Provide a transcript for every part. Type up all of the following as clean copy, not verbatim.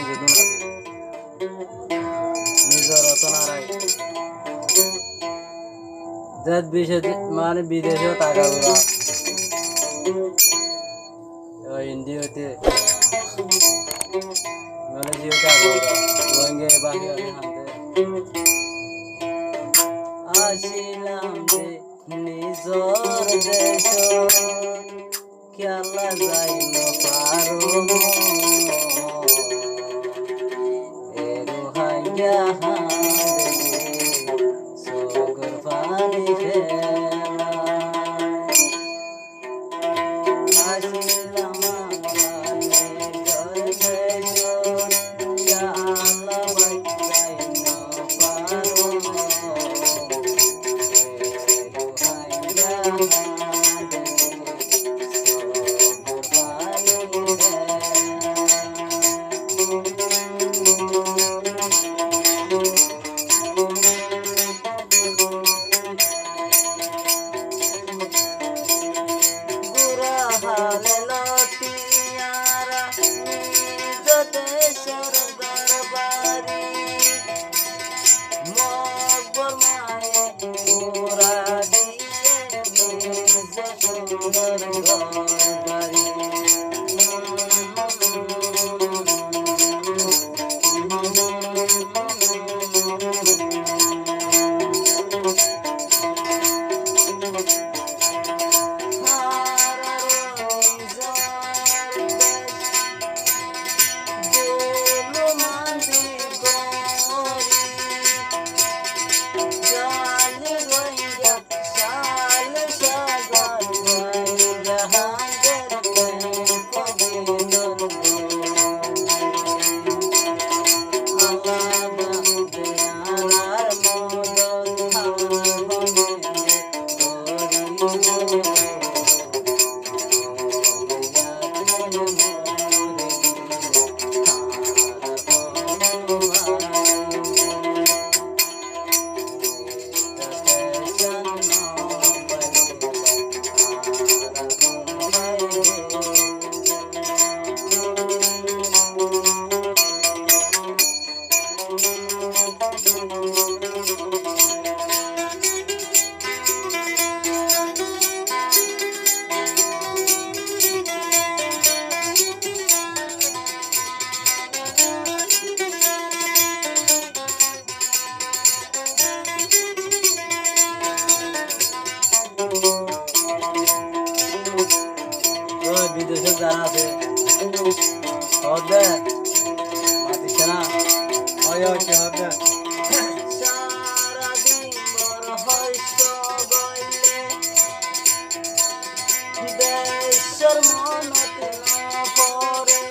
যদুন আছে নিজর রতন আরাই দেশ বিদেশে মানে বিদেশেও টাকা ওরা ইন্ডিয়াতে মালয়েশিয়াতে টাকা ওরা রোহিঙ্গা বাকি আমি হাতে আসিলাম যে নিজর দেশ খেলা যাই না পারো এ রোহাইয়া হাঁদে সগর পানি খেলা আসিলাম নিজর দেশ খেলা যাই না পারো বিদেশে যারা আছে হবে মাতিছে না হয় কি হবে সারাদিন মর হইত গইলে দেশের মনতে না পড়ে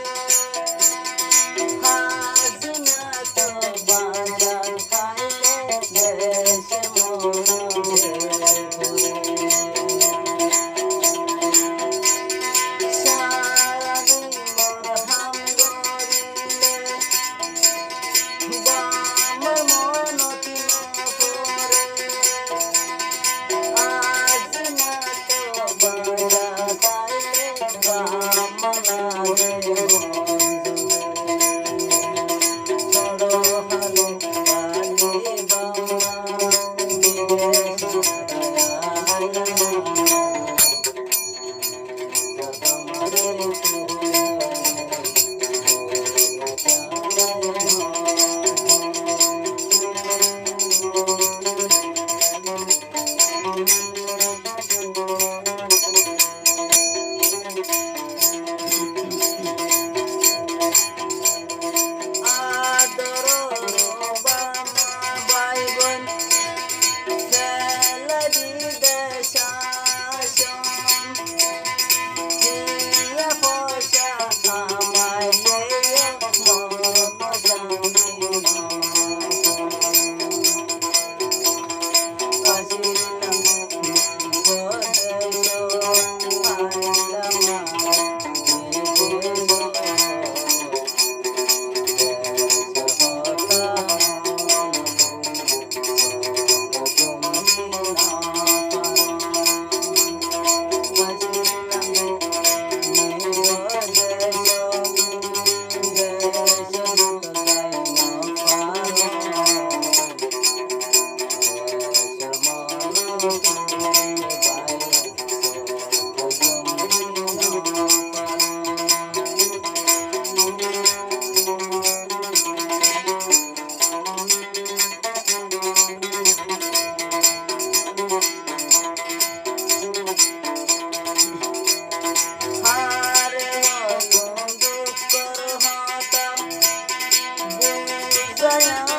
হাজিনা তো বাজার খাইলে দেশের মনতে Bye. sayang